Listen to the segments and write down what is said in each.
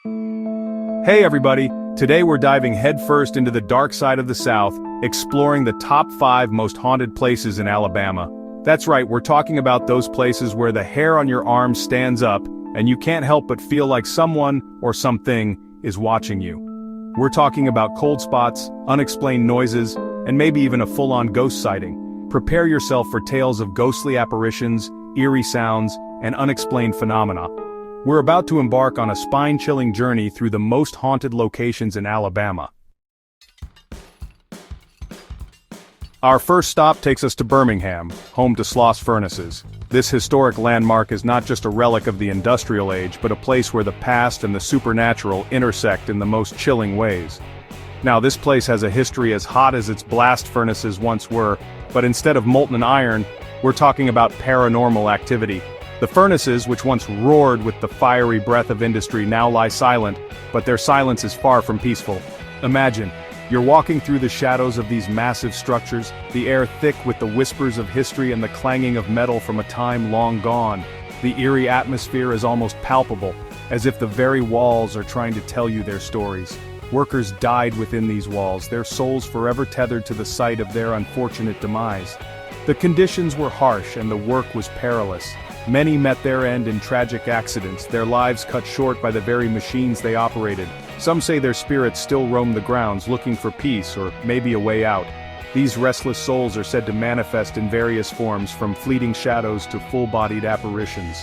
Hey everybody, today we're diving headfirst into the dark side of the South, exploring the top 5 most haunted places in Alabama. That's right, we're talking about those places where the hair on your arm stands up, and you can't help but feel like someone, or something, is watching you. We're talking about cold spots, unexplained noises, and maybe even a full-on ghost sighting. Prepare yourself for tales of ghostly apparitions, eerie sounds, and unexplained phenomena. We're about to embark on a spine-chilling journey through the most haunted locations in Alabama. Our first stop takes us to Birmingham, home to Sloss Furnaces. This historic landmark is not just a relic of the industrial age, but a place where the past and the supernatural intersect in the most chilling ways. Now, this place has a history as hot as its blast furnaces once were, but instead of molten iron, we're talking about paranormal activity. The furnaces, which once roared with the fiery breath of industry, now lie silent, but their silence is far from peaceful. Imagine, you're walking through the shadows of these massive structures, the air thick with the whispers of history and the clanging of metal from a time long gone. The eerie atmosphere is almost palpable, as if the very walls are trying to tell you their stories. Workers died within these walls, their souls forever tethered to the site of their unfortunate demise. The conditions were harsh and the work was perilous. Many met their end in tragic accidents, their lives cut short by the very machines they operated. Some say their spirits still roam the grounds looking for peace or maybe a way out. These restless souls are said to manifest in various forms, from fleeting shadows to full-bodied apparitions.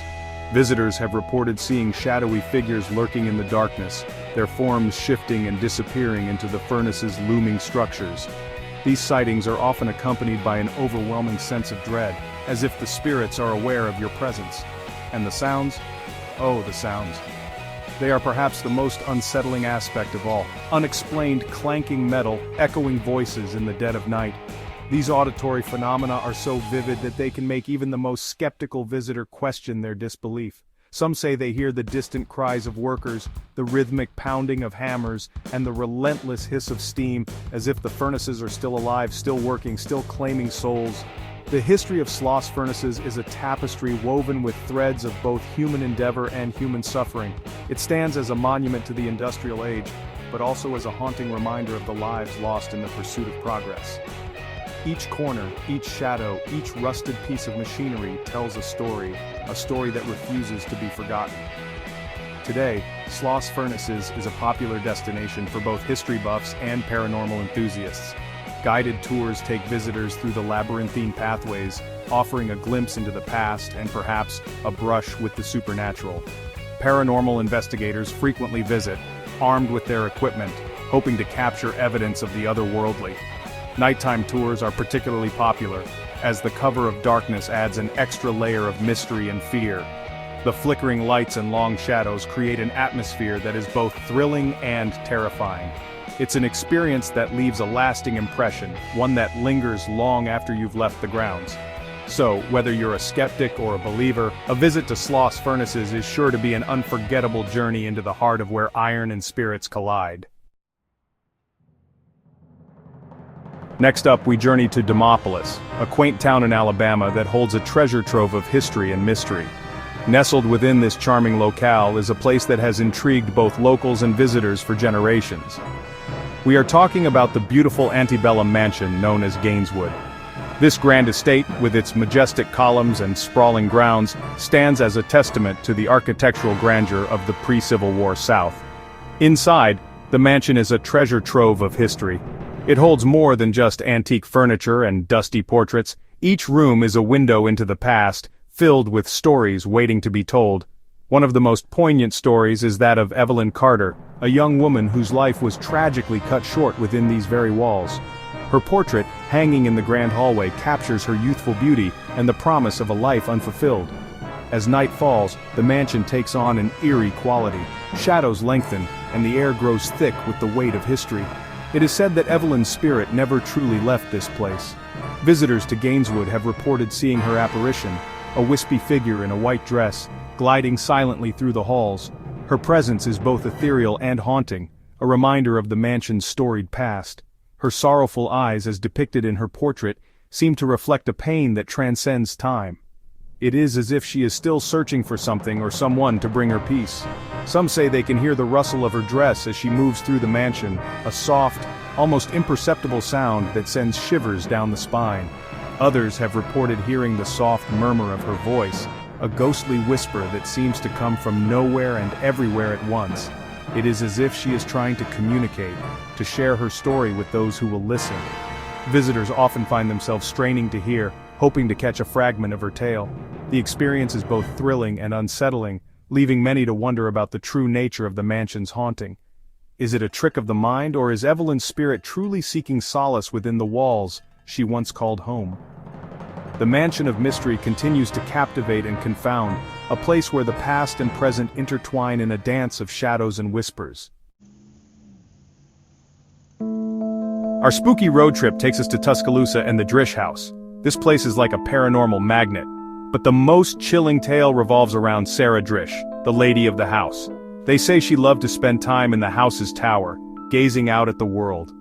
Visitors have reported seeing shadowy figures lurking in the darkness, their forms shifting and disappearing into the furnace's looming structures. These sightings are often accompanied by an overwhelming sense of dread, as if the spirits are aware of your presence. And the sounds? Oh, the sounds. They are perhaps the most unsettling aspect of all. Unexplained clanking metal, echoing voices in the dead of night. These auditory phenomena are so vivid that they can make even the most skeptical visitor question their disbelief. Some say they hear the distant cries of workers, the rhythmic pounding of hammers, and the relentless hiss of steam, as if the furnaces are still alive, still working, still claiming souls. The history of Sloss Furnaces is a tapestry woven with threads of both human endeavor and human suffering. It stands as a monument to the industrial age, but also as a haunting reminder of the lives lost in the pursuit of progress. Each corner, each shadow, each rusted piece of machinery tells a story that refuses to be forgotten. Today, Sloss Furnaces is a popular destination for both history buffs and paranormal enthusiasts. Guided tours take visitors through the labyrinthine pathways, offering a glimpse into the past and perhaps a brush with the supernatural. Paranormal investigators frequently visit, armed with their equipment, hoping to capture evidence of the otherworldly. Nighttime tours are particularly popular, as the cover of darkness adds an extra layer of mystery and fear. The flickering lights and long shadows create an atmosphere that is both thrilling and terrifying. It's an experience that leaves a lasting impression, one that lingers long after you've left the grounds. So, whether you're a skeptic or a believer, a visit to Sloss Furnaces is sure to be an unforgettable journey into the heart of where iron and spirits collide. Next up, we journey to Demopolis, a quaint town in Alabama that holds a treasure trove of history and mystery. Nestled within this charming locale is a place that has intrigued both locals and visitors for generations. We are talking about the beautiful antebellum mansion known as Gaineswood. This grand estate, with its majestic columns and sprawling grounds, stands as a testament to the architectural grandeur of the pre-Civil War South. Inside, the mansion is a treasure trove of history. It holds more than just antique furniture and dusty portraits. Each room is a window into the past, filled with stories waiting to be told. One of the most poignant stories is that of Evelyn Carter, a young woman whose life was tragically cut short within these very walls. Her portrait, hanging in the grand hallway, captures her youthful beauty and the promise of a life unfulfilled. As night falls, the mansion takes on an eerie quality. Shadows lengthen, and the air grows thick with the weight of history. It is said that Evelyn's spirit never truly left this place. Visitors to Gaineswood have reported seeing her apparition, a wispy figure in a white dress, gliding silently through the halls. Her presence is both ethereal and haunting, a reminder of the mansion's storied past. Her sorrowful eyes, as depicted in her portrait, seem to reflect a pain that transcends time. It is as if she is still searching for something or someone to bring her peace. Some say they can hear the rustle of her dress as she moves through the mansion, a soft, almost imperceptible sound that sends shivers down the spine. Others have reported hearing the soft murmur of her voice, a ghostly whisper that seems to come from nowhere and everywhere at once. It is as if she is trying to communicate, to share her story with those who will listen. Visitors often find themselves straining to hear, hoping to catch a fragment of her tale. The experience is both thrilling and unsettling, leaving many to wonder about the true nature of the mansion's haunting. Is it a trick of the mind, or is Evelyn's spirit truly seeking solace within the walls she once called home? The Mansion of Mystery continues to captivate and confound, a place where the past and present intertwine in a dance of shadows and whispers. Our spooky road trip takes us to Tuscaloosa and the Drish House. This place is like a paranormal magnet. But the most chilling tale revolves around Sarah Drish, the lady of the house. They say she loved to spend time in the house's tower, gazing out at the world.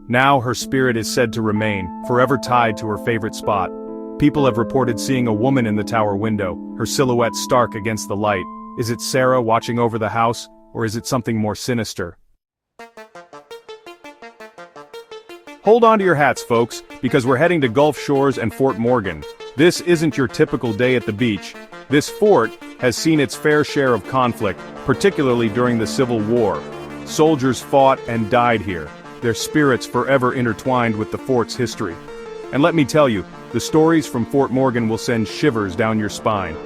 Now her spirit is said to remain, forever tied to her favorite spot. People have reported seeing a woman in the tower window, her silhouette stark against the light. Is it Sarah watching over the house, or is it something more sinister? Hold on to your hats, folks, because we're heading to Gulf Shores and Fort Morgan. This isn't your typical day at the beach. This fort has seen its fair share of conflict, particularly during the Civil War. Soldiers fought and died here, their spirits forever intertwined with the fort's history. And let me tell you, the stories from Fort Morgan will send shivers down your spine.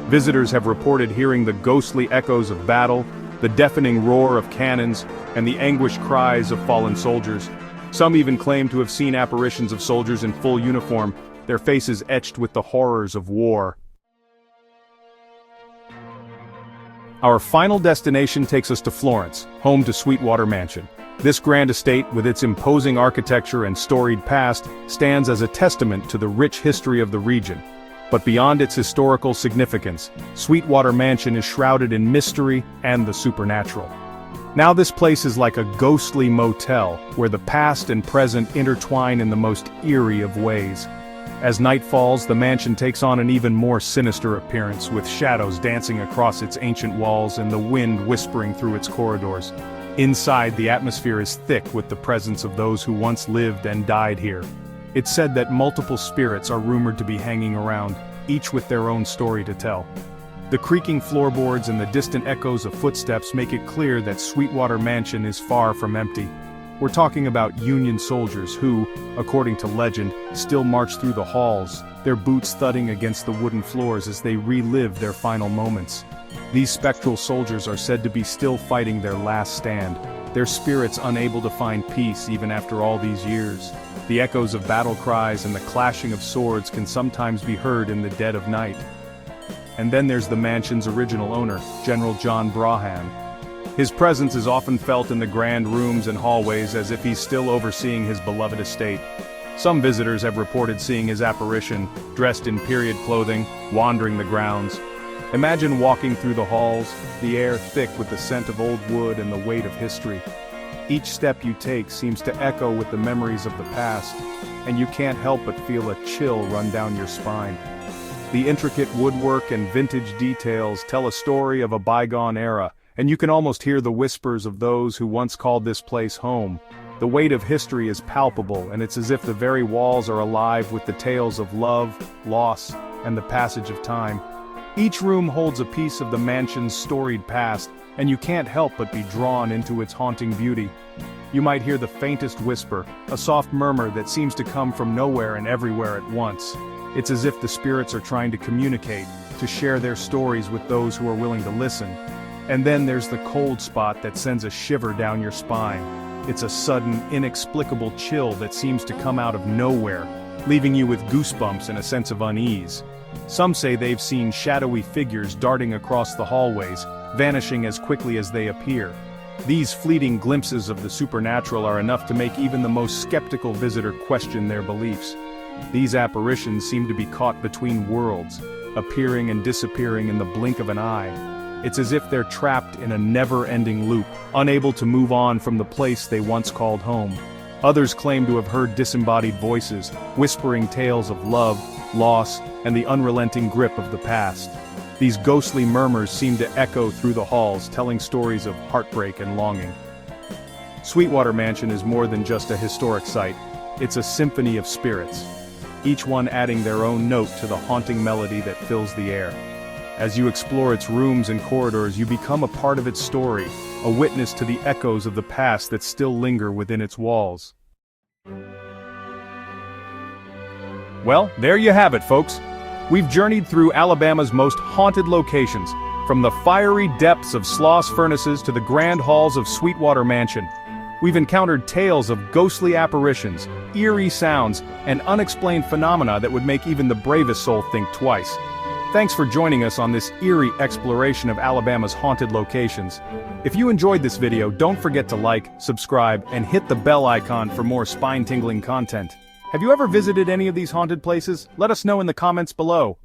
Visitors have reported hearing the ghostly echoes of battle, the deafening roar of cannons, and the anguished cries of fallen soldiers. Some even claim to have seen apparitions of soldiers in full uniform, their faces etched with the horrors of war. Our final destination takes us to Florence, home to Sweetwater Mansion. This grand estate, with its imposing architecture and storied past, stands as a testament to the rich history of the region. But beyond its historical significance, Sweetwater Mansion is shrouded in mystery and the supernatural. Now this place is like a ghostly motel, where the past and present intertwine in the most eerie of ways. As night falls, the mansion takes on an even more sinister appearance, with shadows dancing across its ancient walls and the wind whispering through its corridors. Inside, the atmosphere is thick with the presence of those who once lived and died here. It's said that multiple spirits are rumored to be hanging around, each with their own story to tell. The creaking floorboards and the distant echoes of footsteps make it clear that Sweetwater Mansion is far from empty. We're talking about Union soldiers who, according to legend, still march through the halls, their boots thudding against the wooden floors as they relive their final moments. These spectral soldiers are said to be still fighting their last stand, their spirits unable to find peace even after all these years. The echoes of battle cries and the clashing of swords can sometimes be heard in the dead of night. And then there's the mansion's original owner, General John Brahan. His presence is often felt in the grand rooms and hallways as if he's still overseeing his beloved estate. Some visitors have reported seeing his apparition, dressed in period clothing, wandering the grounds. Imagine walking through the halls, the air thick with the scent of old wood and the weight of history. Each step you take seems to echo with the memories of the past, and you can't help but feel a chill run down your spine. The intricate woodwork and vintage details tell a story of a bygone era, and you can almost hear the whispers of those who once called this place home. The weight of history is palpable, and it's as if the very walls are alive with the tales of love, loss, and the passage of time. Each room holds a piece of the mansion's storied past, and you can't help but be drawn into its haunting beauty. You might hear the faintest whisper, a soft murmur that seems to come from nowhere and everywhere at once. It's as if the spirits are trying to communicate, to share their stories with those who are willing to listen. And then there's the cold spot that sends a shiver down your spine. It's a sudden, inexplicable chill that seems to come out of nowhere, leaving you with goosebumps and a sense of unease. Some say they've seen shadowy figures darting across the hallways, vanishing as quickly as they appear. These fleeting glimpses of the supernatural are enough to make even the most skeptical visitor question their beliefs. These apparitions seem to be caught between worlds, appearing and disappearing in the blink of an eye. It's as if they're trapped in a never-ending loop, unable to move on from the place they once called home. Others claim to have heard disembodied voices, whispering tales of love, loss, and the unrelenting grip of the past. These ghostly murmurs seem to echo through the halls, telling stories of heartbreak and longing. Sweetwater Mansion is more than just a historic site, it's a symphony of spirits, each one adding their own note to the haunting melody that fills the air. As you explore its rooms and corridors, you become a part of its story, a witness to the echoes of the past that still linger within its walls. Well, there you have it, folks. We've journeyed through Alabama's most haunted locations, from the fiery depths of Sloss Furnaces to the grand halls of Sweetwater Mansion. We've encountered tales of ghostly apparitions, eerie sounds, and unexplained phenomena that would make even the bravest soul think twice. Thanks for joining us on this eerie exploration of Alabama's haunted locations. If you enjoyed this video, don't forget to like, subscribe, and hit the bell icon for more spine-tingling content. Have you ever visited any of these haunted places? Let us know in the comments below.